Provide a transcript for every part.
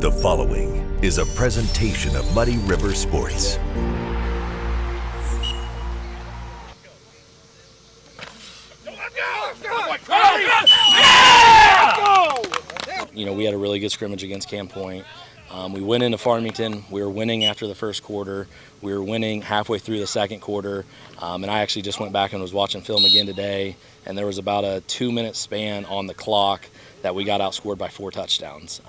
The following is a presentation of Muddy River Sports. You know, we had a really good scrimmage against Camp Point. We went into Farmington. We were winning after the first quarter. We were winning halfway through the second quarter. And I actually just went back and was watching film again today, and there was about a 2-minute span on the clock that we got outscored by 4 touchdowns.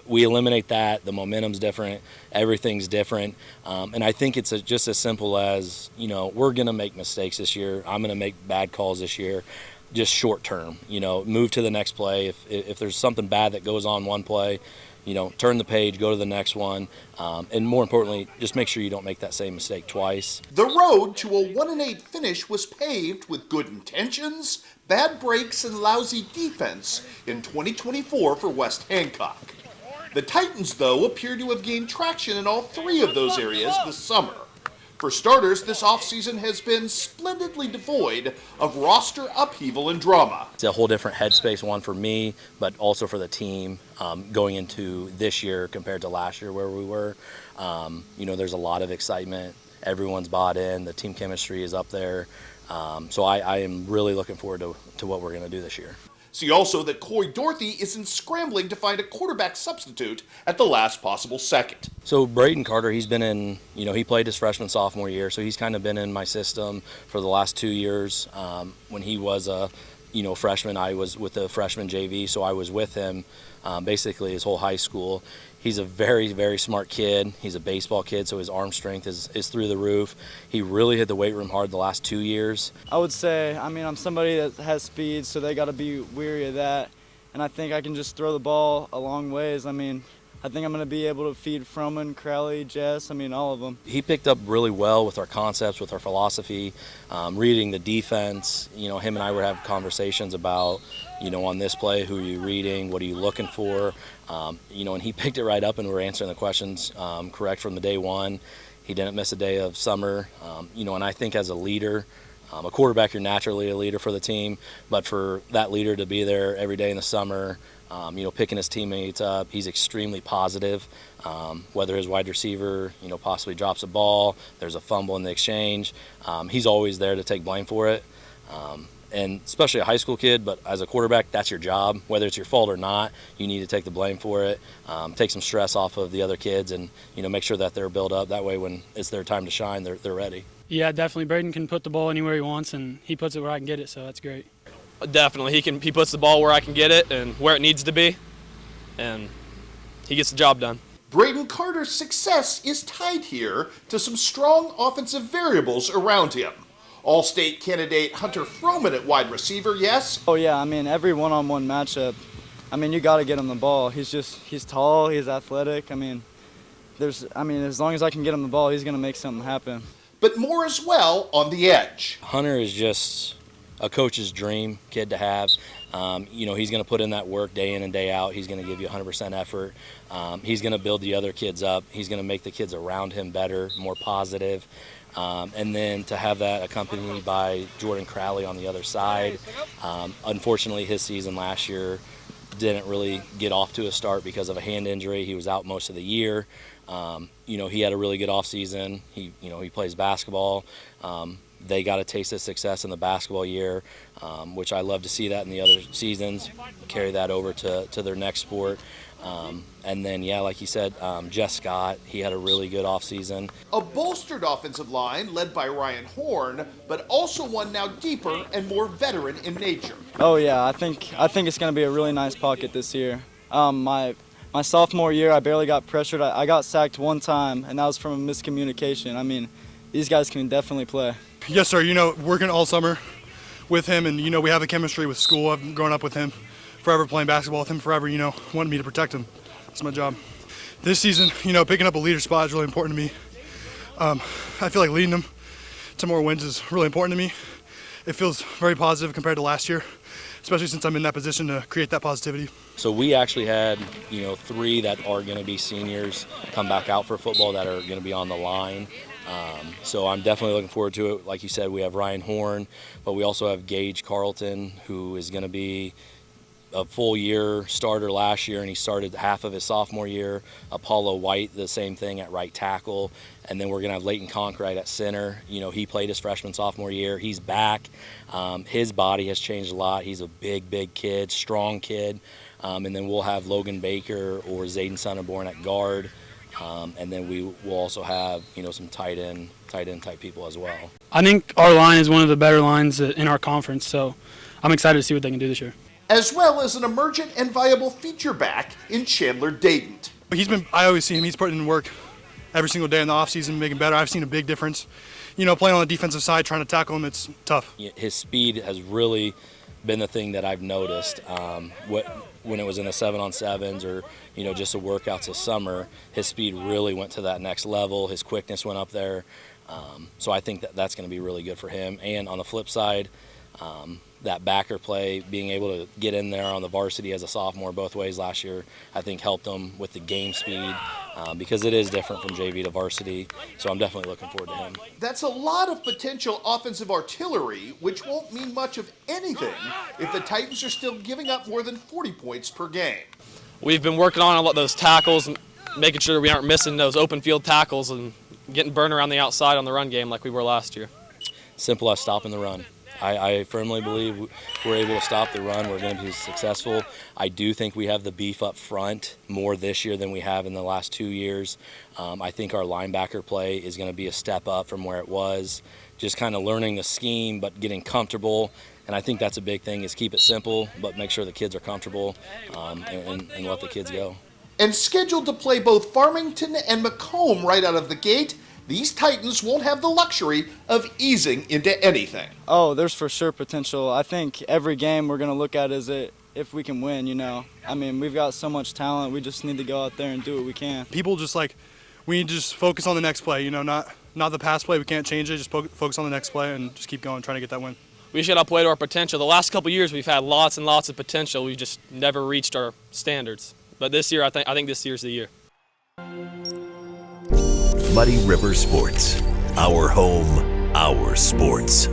We eliminate that. The momentum's different. Everything's different. And I think it's just as simple as, you know, we're going to make mistakes this year. I'm going to make bad calls this year, just short term. You know, move to the next play. If there's something bad that goes on one play, you know, turn the page, go to the next one. And more importantly, just make sure you don't make that same mistake twice. The road to a 1-8 finish was paved with good intentions, bad breaks, and lousy defense in 2024 for West Hancock. The Titans, though, appear to have gained traction in all 3 of those areas this summer. For starters, this offseason has been splendidly devoid of roster upheaval and drama. It's a whole different headspace, one for me, but also for the team going into this year compared to last year where we were. You know, there's a lot of excitement. Everyone's bought in. The team chemistry is up there. So I am really looking forward to what we're going to do this year. See also that Coy Dorothy isn't scrambling to find a quarterback substitute at the last possible second. So Braden Carter, he's been in, you know, he played his freshman, sophomore year, so he's kind of been in my system for the last 2 years. When he was a, you know, freshman, I was with the freshman JV, so I was with him basically his whole high school. He's a very, very smart kid. He's a baseball kid, so his arm strength is through the roof. He really hit the weight room hard the last 2 years. I would say, I'm somebody that has speed, so they got to be weary of that. And I think I can just throw the ball a long ways. I think I'm going to be able to feed Froman, Crowley, Jess, all of them. He picked up really well with our concepts, with our philosophy, reading the defense. You know, him and I would have conversations about, you know, on this play, who are you reading, what are you looking for? You know, and he picked it right up, and we were answering the questions correct from the day one. He didn't miss a day of summer. You know, and I think as a leader, a quarterback, you're naturally a leader for the team, but for that leader to be there every day in the summer, you know, picking his teammates up, he's extremely positive. Whether his wide receiver, you know, possibly drops a ball, there's a fumble in the exchange, he's always there to take blame for it. And especially a high school kid, but as a quarterback, that's your job. Whether it's your fault or not, you need to take the blame for it, take some stress off of the other kids, and, you know, make sure that they're built up. That way when it's their time to shine, they're ready. Yeah, definitely. Braden can put the ball anywhere he wants, and he puts it where I can get it, so that's great. Definitely. He puts the ball where I can get it and where it needs to be, and he gets the job done. Braden Carter's success is tied here to some strong offensive variables around him. All-state candidate Hunter Froman at wide receiver, yes? Oh yeah, every one-on-one matchup, you got to get him the ball. He's tall, he's athletic. As long as I can get him the ball, he's going to make something happen. But more as well on the edge. Hunter is just a coach's dream kid to have. You know, he's going to put in that work day in and day out. He's going to give you 100% effort. He's going to build the other kids up. He's going to make the kids around him better, more positive. And then to have that accompanied by Jordan Crowley on the other side. Unfortunately, his season last year didn't really get off to a start because of a hand injury. He was out most of the year. You know, he had a really good offseason. He plays basketball. They got a taste of success in the basketball year, which I love to see that in the other seasons, carry that over to their next sport. And then, yeah, like you said, Jess Scott, he had a really good offseason. A bolstered offensive line led by Ryan Horn, but also one now deeper and more veteran in nature. Oh yeah, I think it's going to be a really nice pocket this year. My sophomore year, I barely got pressured. I got sacked one time, and that was from a miscommunication. These guys can definitely play. Yes, sir. You know, working all summer with him, and, you know, we have a chemistry with school. I've grown up with him forever, playing basketball with him forever, you know, wanted me to protect him. That's my job. This season, you know, picking up a leader spot is really important to me. I feel like leading them to more wins is really important to me. It feels very positive compared to last year, especially since I'm in that position to create that positivity. So we actually had, you know, 3 that are going to be seniors come back out for football that are going to be on the line. So I'm definitely looking forward to it. Like you said, we have Ryan Horn, but we also have Gage Carlton, who is going to be a full year starter last year, and he started half of his sophomore year. Apollo White, the same thing at right tackle. And then we're going to have Leighton Conkright at center. You know, he played his freshman, sophomore year. He's back. His body has changed a lot. He's a big kid, strong kid. And then we'll have Logan Baker or Zayden Sonneborn at guard. And then we will also have, you know, some tight end type people as well. I think our line is one of the better lines in our conference, so I'm excited to see what they can do this year. As well as an emergent and viable feature back in Chandler Dayton. I always see him, he's putting in work every single day in the offseason, making better. I've seen a big difference. You know, playing on the defensive side, trying to tackle him, it's tough. His speed has really been the thing that I've noticed. When it was in the 7-on-7s or, you know, just the workouts this summer, his speed really went to that next level. His quickness went up there. So I think that's going to be really good for him. And on the flip side, that backer play, being able to get in there on the varsity as a sophomore both ways last year, I think helped him with the game speed because it is different from JV to varsity. So I'm definitely looking forward to him. That's a lot of potential offensive artillery, which won't mean much of anything if the Titans are still giving up more than 40 points per game. We've been working on a lot of those tackles, and making sure we aren't missing those open field tackles and getting burned around the outside on the run game like we were last year. Simple as stopping the run. I firmly believe we're able to stop the run. We're going to be successful. I do think we have the beef up front more this year than we have in the last 2 years. I think our linebacker play is going to be a step up from where it was. Just kind of learning the scheme, but getting comfortable. And I think that's a big thing, is keep it simple, but make sure the kids are comfortable and let the kids go. And scheduled to play both Farmington and Macomb right out of the gate, these Titans won't have the luxury of easing into anything. Oh, there's for sure potential. I think every game we're going to look at is if we can win, you know. I mean, we've got so much talent. We just need to go out there and do what we can. People just we need to just focus on the next play, you know, not the past play. We can't change it. Just focus on the next play and just keep going, trying to get that win. We should up play to our potential. The last couple of years we've had lots and lots of potential. We've just never reached our standards. But this year, I think this year's the year. Muddy River Sports. Our home, our sports.